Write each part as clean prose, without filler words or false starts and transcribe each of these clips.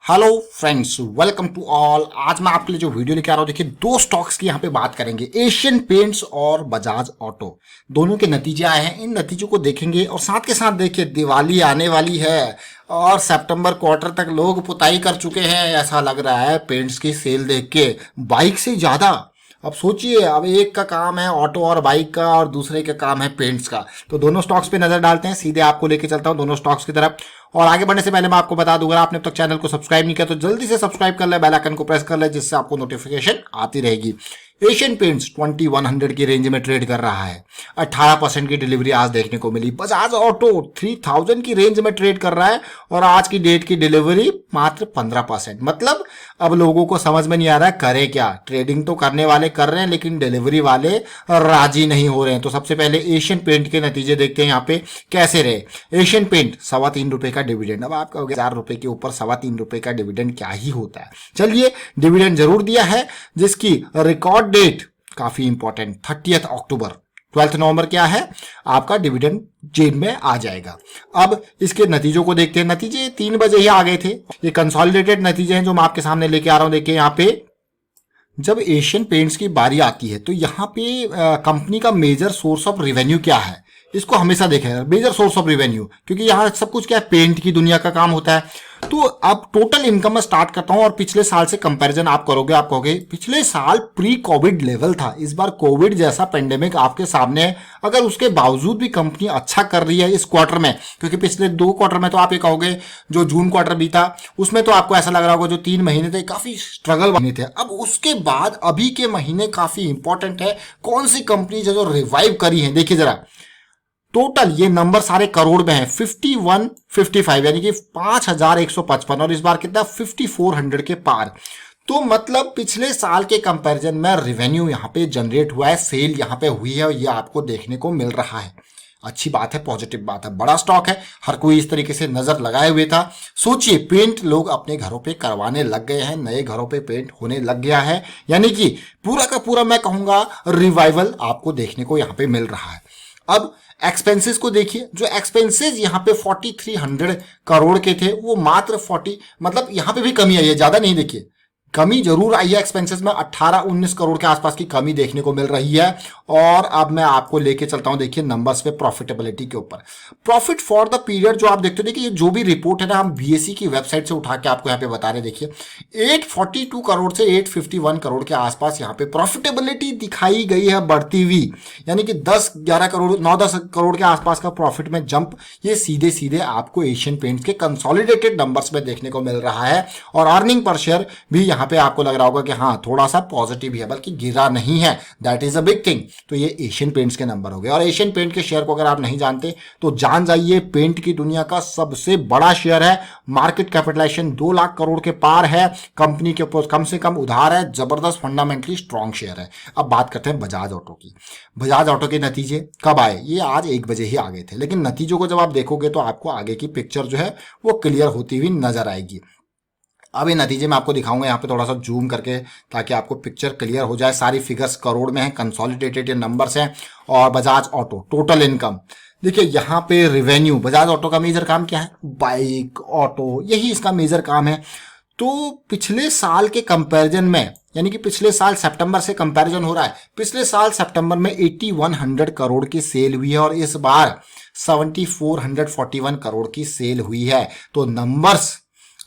Hello friends, welcome to all. आज मैं आपके लिए जो वीडियो लेके आ रहा हूँ, देखिए दो स्टॉक्स की यहाँ पे बात करेंगे, एशियन पेंट्स और बजाज ऑटो। दोनों के नतीजे आए हैं, इन नतीजों को देखेंगे और साथ के साथ देखिए दिवाली आने वाली है और सितंबर क्वार्टर तक लोग पुताई कर चुके हैं, ऐसा लग रहा है पेंट्स की सेल देख के, बाइक से ज्यादा। अब सोचिए, अब एक का काम है ऑटो और बाइक का और दूसरे का काम है पेंट्स का। तो दोनों स्टॉक्स पे नजर डालते हैं, सीधे आपको लेके चलता हूं दोनों स्टॉक्स की तरफ। और आगे बढ़ने से पहले मैं आपको बता दूंगा, आपने अब तक चैनल को सब्सक्राइब नहीं किया तो जल्दी से सब्सक्राइब कर ले, बेल आइकन को प्रेस कर ले, जिससे आपको नोटिफिकेशन आती रहेगी। एशियन पेंट्स 2100 की रेंज में ट्रेड कर रहा है, 18% की डिलीवरी आज देखने को मिली। बजाज ऑटो 3000 की रेंज में ट्रेड कर रहा है और आज की डेट की डिलीवरी मात्र 15%। मतलब अब लोगों को समझ में नहीं आ रहा है करे क्या। ट्रेडिंग तो करने वाले कर रहे हैं लेकिन डिलीवरी वाले राजी नहीं हो रहे हैं। तो सबसे पहले एशियन पेंट के नतीजे देखते हैं यहाँ पे कैसे रहे। एशियन पेंट ₹3.25 का डिविडेंड। अब आप कहोगे ₹4 के ऊपर ₹3.25 का डिविडेंड क्या ही होता है। चलिए, डिविडेंड जरूर दिया है, जिसकी रिकॉर्ड डेट काफी इंपॉर्टेंट 30 अक्टूबर, 12 नवंबर क्या है आपका डिविडेंड जेब में आ जाएगा। अब इसके नतीजों को देखते हैं। नतीजे 3 बजे ही आ गए थे। ये कंसोलिडेटेड नतीजे हैं जो मैं आपके सामने लेके आ रहा हूं। देखिए यहाँ पे जब एशियन पेंट्स की बारी आती है तो यहाँ पे कंपनी का मेजर सोर्स ऑफ रेवेन्यू क्या है, इसको हमेशा देखें, मेजर सोर्स ऑफ रेवेन्यू, क्योंकि यहाँ सब कुछ क्या है, पेंट की दुनिया का काम होता है। तो अब टोटल इनकम में स्टार्ट करता हूं और पिछले साल से कंपैरिजन आप करोगे, आप कहोगे पिछले साल प्री कोविड लेवल था, इस बार कोविड जैसा पेंडेमिक आपके सामने है। अगर उसके बावजूद भी कंपनी अच्छा कर रही है इस क्वार्टर में, क्योंकि पिछले 2 क्वार्टर में तो आप ये कहोगे, जो जून क्वार्टर बीता उसमें तो आपको ऐसा लग रहा होगा जो 3 महीने थे काफी स्ट्रगल महीने थे। अब उसके बाद अभी के महीने काफी इंपॉर्टेंट है। कौन सी कंपनी जो रिवाइव करी है, देखिए जरा टोटल ये नंबर सारे करोड़ में है, 5155 यानी कि 5155, और इस बार कितना 5400 के पार। तो मतलब पिछले साल के कंपैरिजन में रेवेन्यू यहाँ पे जनरेट हुआ है, सेल यहाँ पे हुई है और ये आपको देखने को मिल रहा है। अच्छी बात है, पॉजिटिव बात है, बड़ा स्टॉक है, हर कोई इस तरीके से नजर लगाए हुए था। सोचिए, पेंट लोग अपने घरों पे करवाने लग गए हैं, नए घरों पे पेंट होने लग गया है, यानी कि पूरा का पूरा मैं कहूंगा रिवाइवल आपको देखने को यहाँ पे मिल रहा है। अब एक्सपेंसेस को देखिए, जो एक्सपेंसेस यहाँ पे 4300 करोड़ के थे वो मात्र 40, मतलब यहाँ पे भी कमी आई है, ज्यादा नहीं। देखिए कमी जरूर आई है एक्सपेंसेस में, 18-19 करोड़ के आसपास की कमी देखने को मिल रही है। और अब मैं आपको लेके चलता हूं, देखिए नंबर्स पे, प्रॉफिटेबिलिटी के ऊपर। प्रॉफिट फॉर द पीरियड जो आप देखते हो, देखिए जो भी रिपोर्ट है ना, हम बीएसई की वेबसाइट से उठा के आपको यहाँ पे बता रहे, देखिए 842 करोड़ से 851 करोड़ के आसपास यहाँ पे प्रॉफिटेबिलिटी दिखाई गई है बढ़ती हुई, यानी कि 10-11 करोड़ 9-10 करोड़ के आसपास का प्रॉफिट में जंप ये सीधे सीधे आपको एशियन पेंट्स के कंसोलिडेटेड नंबर्स में देखने को मिल रहा है। और अर्निंग पर शेयर भी यहाँ पे आपको लग रहा होगा कि हाँ थोड़ा सा पॉजिटिव ही है, बल्कि गिरा नहीं है, that is a big thing. तो ये एशियन पेंट्स के नंबर हो गए। और एशियन पेंट के शेयर को अगर आप नहीं जानते तो जान जाइए, पेंट की दुनिया का सबसे बड़ा शेयर है, मार्केट कैपिटलाइजेशन 2 लाख करोड़ के पार है, कंपनी के ऊपर कम से कम उधार है, जबरदस्त फंडामेंटली स्ट्रॉन्ग शेयर है। अब बात करते हैं बजाज ऑटो की। बजाज ऑटो के नतीजे कब आए? ये आज 1 बजे ही आ गए थे, लेकिन नतीजों को जब आप देखोगे तो आपको आगे की पिक्चर जो है वो क्लियर होती हुई नजर आएगी। अब ये नतीजे मैं आपको दिखाऊंगा यहाँ पे थोड़ा सा जूम करके, ताकि आपको पिक्चर क्लियर हो जाए। सारी फिगर्स करोड़ में है, कंसोलिडेटेड नंबर्स हैं। और बजाज ऑटो टोटल इनकम देखिए, यहाँ पे रेवेन्यू, बजाज ऑटो का मेजर काम क्या है, बाइक ऑटो, यही इसका मेजर काम है। तो पिछले साल के कंपैरिजन में, यानी कि पिछले साल सितंबर से कंपैरिजन हो रहा है, पिछले साल सितंबर में 8100 करोड़ की सेल हुई है और इस बार 7441 करोड़ की सेल हुई है। तो नंबर्स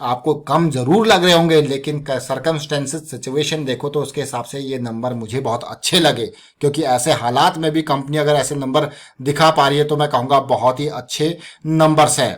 आपको कम जरूर लग रहे होंगे, लेकिन सर्कमस्टेंसेस सिचुएशन देखो तो उसके हिसाब से ये नंबर मुझे बहुत अच्छे लगे, क्योंकि ऐसे हालात में भी कंपनी अगर ऐसे नंबर दिखा पा रही है तो मैं कहूंगा बहुत ही अच्छे नंबर्स हैं।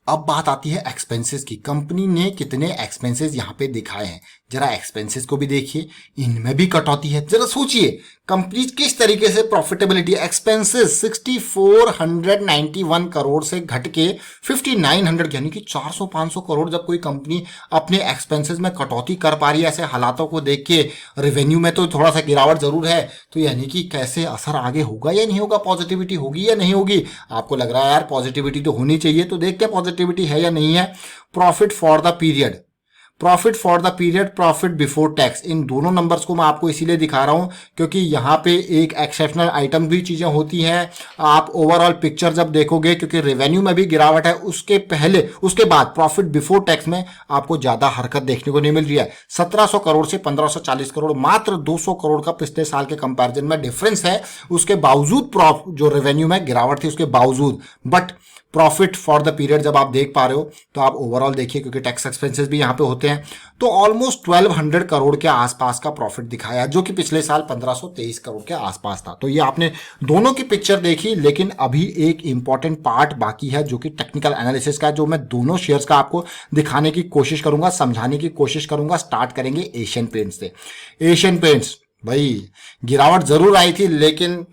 अब बात आती है एक्सपेंसेस की। कंपनी ने कितने एक्सपेंसेस यहाँ पे दिखाए हैं, जरा एक्सपेंसेस को भी देखिए, इनमें भी कटौती है। जरा सोचिए कंपनी किस तरीके से प्रॉफिटेबिलिटी, एक्सपेंसेस 6491 करोड़ से घट के 5900, यानी कि 400-500 करोड़ जब कोई कंपनी अपने एक्सपेंसेस में कटौती कर पा रही है ऐसे हालातों को देख के, रेवेन्यू में तो थोड़ा सा गिरावट जरूर है, तो यानी कि कैसे असर आगे होगा या नहीं होगा, पॉजिटिविटी होगी या नहीं होगी। आपको लग रहा है यार पॉजिटिविटी तो होनी चाहिए, तो देखते हैं पॉजिटिविटी है या नहीं है। Profit for the period, profit for the period, profit before tax, इन दोनों नंबर्स को मैं आपको इसीलिए दिखा रहा हूं क्योंकि यहाँ पे एक एक्सेप्शनल आइटम भी चीजें होती हैं। आप ओवरऑल पिक्चर जब देखोगे, क्योंकि रेवेन्यू में भी गिरावट है, उसके पहले उसके बाद प्रॉफिट बिफोर टैक्स में आपको ज्यादा हरकत देखने को नहीं मिल रही है। 1700 करोड़ से 1540 करोड़, मात्र 200 करोड़ का पिछले साल के कंपैरिजन में डिफरेंस है। उसके बावजूद जो रेवेन्यू में गिरावट थी उसके बावजूद, but profit for the period जब आप देख पा रहे हो तो आप ओवरऑल देखिए, क्योंकि टैक्स एक्सपेंसेस भी यहां पे होते हैं, तो ऑलमोस्ट 1200 करोड़ के आसपास का प्रॉफिट दिखाया, जो कि पिछले साल 1523 करोड़ के आसपास था। तो ये आपने दोनों की पिक्चर देखी, लेकिन अभी एक इंपॉर्टेंट पार्ट बाकी है जो कि टेक्निकल एनालिसिस का, जो मैं दोनों शेयर्स का आपको दिखाने की कोशिश करूंगा, समझाने की कोशिश करूंगा। स्टार्ट करेंगे एशियन पेंट्स से। एशियन पेंट्स भाई गिरावट जरूर आई थी, लेकिन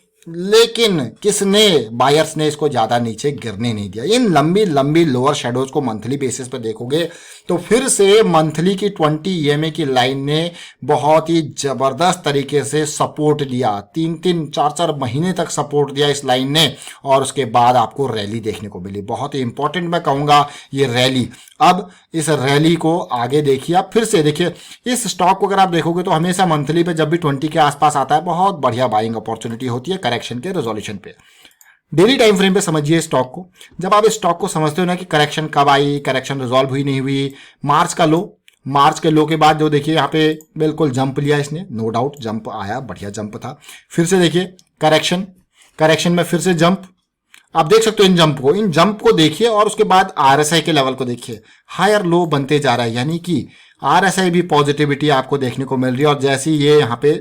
किसने, बायर्स ने इसको ज्यादा नीचे गिरने नहीं दिया। इन लंबी लंबी लोअर शेडोज को मंथली बेसिस पे देखोगे तो फिर से मंथली की 20 ईएमए की लाइन ने बहुत ही जबरदस्त तरीके से सपोर्ट दिया, 3-4 महीने तक सपोर्ट दिया इस लाइन ने, और उसके बाद आपको रैली देखने को मिली। बहुत ही इंपॉर्टेंट मैं कहूंगा ये रैली। अब इस रैली को आगे देखिए, आप फिर से देखिए इस स्टॉक को, अगर आप देखोगे तो हमेशा मंथली पे जब भी 20 के आसपास आता है बहुत बढ़िया बाइंग अपॉर्चुनिटी होती है करेक्शन के रेजोल्यूशन पे। डेली टाइम फ्रेम पे समझिए स्टॉक को। जब आप इस स्टॉक को समझते हो ना कि करेक्शन कब आई, करेक्शन रिजॉल्व हुई नहीं हुई, मार्च का लो, मार्च के लो के बाद जो देखिए यहाँ पे बिल्कुल जंप लिया इसने, नो डाउट जंप आया, बढ़िया जंप था। फिर से देखिए करेक्शन में फिर से जंप, आप देख सकते हो इन जंप को देखिए, और उसके बाद आरएसआई के लेवल को देखिए, हायर लो बनते जा रहा है, यानी कि आरएसआई भी पॉजिटिविटी आपको देखने को मिल रही है। और जैसे ये यहाँ पे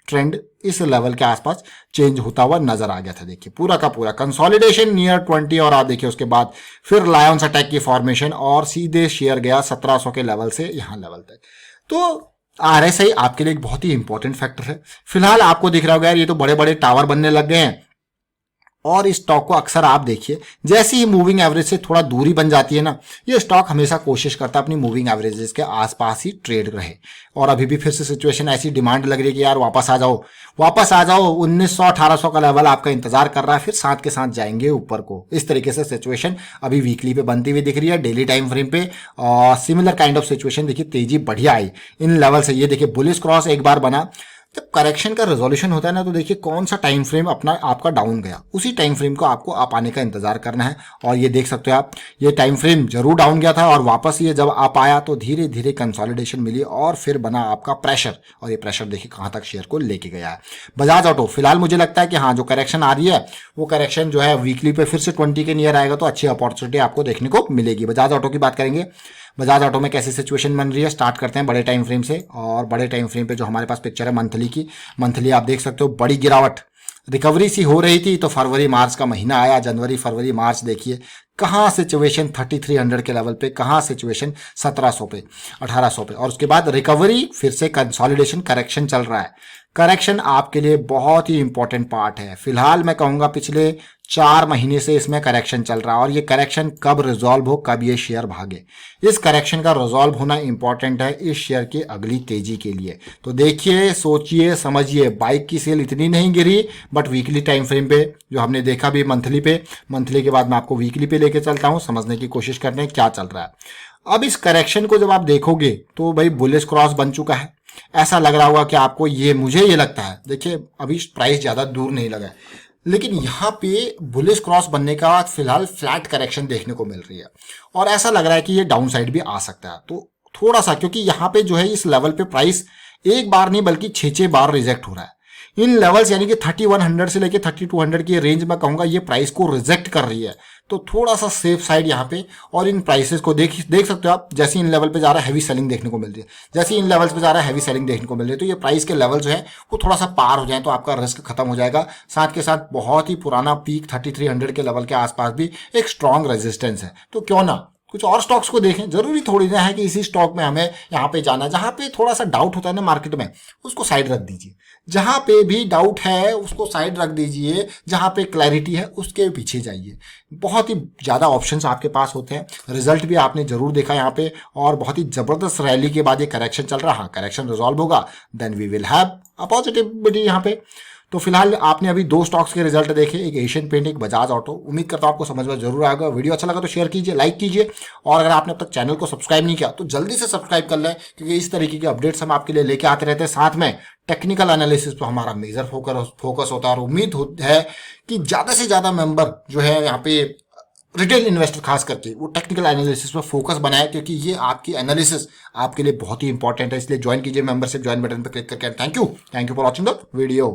ट्रेंड इस लेवल के आसपास चेंज होता हुआ नजर आ गया था, देखिए पूरा का पूरा कंसोलिडेशन नियर 20, और आप देखिए उसके बाद फिर लायंस अटैक की फॉर्मेशन, और सीधे शेयर गया 1700 के लेवल से यहां लेवल तक। तो आरएसआई आपके लिए एक बहुत ही इंपॉर्टेंट फैक्टर है। फिलहाल आपको दिख रहा होगा यार ये तो बड़े बड़े टावर बनने लग गए हैं, और इस स्टॉक को अक्सर आप देखिए जैसे ही मूविंग एवरेज से थोड़ा दूरी बन जाती है ना, ये स्टॉक हमेशा कोशिश करता है अपनी मूविंग एवरेजेस के आसपास ही ट्रेड रहे। और अभी भी फिर से सिचुएशन ऐसी डिमांड लग रही है कि यार वापस आ जाओ 1900-1800 का लेवल आपका इंतजार कर रहा है, फिर साथ के साथ जाएंगे ऊपर को। इस तरीके से सिचुएशन अभी वीकली पे बनती हुई दिख रही है, डेली टाइम फ्रेम पे और सिमिलर काइंड ऑफ सिचुएशन देखिए, तेजी बढ़िया आई इन लेवल से। ये देखिए बुलिश क्रॉस एक बार बना, जब करेक्शन का रेजोल्यूशन होता है ना, तो देखिए कौन सा टाइम फ्रेम अपना आपका डाउन गया, उसी टाइम फ्रेम को आपको अप आने का इंतजार करना है। और ये देख सकते हो आप, ये टाइम फ्रेम जरूर डाउन गया था और वापस ये जब अप आया तो धीरे धीरे कंसोलिडेशन मिली और फिर बना आपका प्रेशर, और ये प्रेशर देखिए कहां तक शेयर को लेके गया है। बजाज ऑटो फिलहाल मुझे लगता है कि हाँ, जो करेक्शन आ रही है वो करेक्शन जो है वीकली पे फिर से 20 के नियर आएगा तो अच्छी अपॉर्चुनिटी आपको देखने को मिलेगी। बजाज ऑटो की बात करेंगे, बजाज ऑटो में कैसी सिचुएशन बन रही है, स्टार्ट करते हैं बड़े टाइम फ्रेम से। और बड़े टाइम फ्रेम पे जो हमारे पास पिक्चर है मंथली की, मंथली आप देख सकते हो बड़ी गिरावट, रिकवरी सी हो रही थी तो फरवरी मार्च का महीना आया, जनवरी फरवरी मार्च देखिए कहां सिचुएशन 3300 के लेवल पे, कहां सिचुएशन 1700 पे 1800 पे, और उसके बाद रिकवरी, फिर से कंसोलिडेशन, करेक्शन चल रहा है। करेक्शन आपके लिए बहुत ही इंपॉर्टेंट पार्ट है। फिलहाल मैं कहूंगा पिछले 4 महीने से इसमें करेक्शन चल रहा है, और ये करेक्शन कब रिजॉल्व हो, कब ये शेयर भागे, इस करेक्शन का रिजॉल्व होना इंपॉर्टेंट है इस शेयर की अगली तेजी के लिए। तो देखिए, सोचिए, समझिए, बाइक की सेल इतनी नहीं गिरी, बट वीकली टाइम फ्रेम पे जो हमने देखा भी मंथली पे, मंथली के बाद मैं आपको वीकली पे लेके चलता हूं, समझने की कोशिश करते हैं क्या चल रहा है। अब इस करेक्शन को जब आप देखोगे तो भाई बुलिश क्रॉस बन चुका है, ऐसा लग रहा होगा कि आपको, मुझे ये लगता है, देखिए अभी प्राइस ज्यादा दूर नहीं लगा है, लेकिन यहाँ पे बुलिश क्रॉस बनने का बाद फिलहाल फ्लैट करेक्शन देखने को मिल रही है, और ऐसा लग रहा है कि ये डाउन साइड भी आ सकता है। तो थोड़ा सा, क्योंकि यहाँ पे जो है इस लेवल पे प्राइस एक बार नहीं बल्कि 6 बार रिजेक्ट हो रहा है इन लेवल्स, यानी कि 3100 से लेके 3200 की रेंज में कहूंगा ये प्राइस को रिजेक्ट कर रही है। तो थोड़ा सा सेफ साइड यहाँ पे, और इन प्राइसेस को देख सकते हो आप, जैसे इन लेवल पे जा रहा है हैवी सेलिंग देखने को मिल रही है, जैसे इन लेवल्स पे जा रहा है हैवी सेलिंग देखने को मिल रही है। तो ये प्राइस के लेवल जो है वो थोड़ा सा पार हो जाए तो आपका रिस्क खत्म हो जाएगा। साथ के साथ बहुत ही पुराना पीक 3300 के लेवल के आसपास भी एक स्ट्रॉन्ग रेजिस्टेंस है, तो क्यों ना कुछ और स्टॉक्स को देखें। जरूरी थोड़ी ना है कि इसी स्टॉक में हमें यहाँ पे जाना, जहां पे थोड़ा सा डाउट होता है ना मार्केट में, उसको साइड रख दीजिए। जहां पे भी डाउट है उसको साइड रख दीजिए, जहां पे क्लैरिटी है उसके पीछे जाइए। बहुत ही ज्यादा ऑप्शंस आपके पास होते हैं, रिजल्ट भी आपने जरूर देखा यहाँ पे, और बहुत ही जबरदस्त रैली के बाद ये करेक्शन चल रहा है। करेक्शन रिजॉल्व होगा then we will have a positivity यहाँ पे। तो फिलहाल आपने अभी दो स्टॉक्स के रिजल्ट देखे, एक एशियन पेंट, एक बजाज ऑटो। उम्मीद करता हूं आपको समझ में जरूर आएगा। वीडियो अच्छा लगा तो शेयर कीजिए, लाइक कीजिए, और अगर आपने अब तक चैनल को सब्सक्राइब नहीं किया तो जल्दी से सब्सक्राइब कर लें, क्योंकि इस तरीके के अपडेट्स हम आपके लिए लेके आते रहते हैं। साथ में टेक्निकल एनालिसिस पर हमारा मेजर फोकस होता है, और उम्मीद है कि ज्यादा से ज्यादा मेंबर जो है यहाँ पे रिटेल इन्वेस्टर खास करके वो टेक्निकल एनालिसिस पर फोकस बनाए, क्योंकि ये आपकी एनालिसिस आपके लिए बहुत ही इंपॉर्टेंट है। इसलिए ज्वाइन कीजिए, मेंबरशिप ज्वाइन बटन पर क्लिक करके। Thank you for watching the video.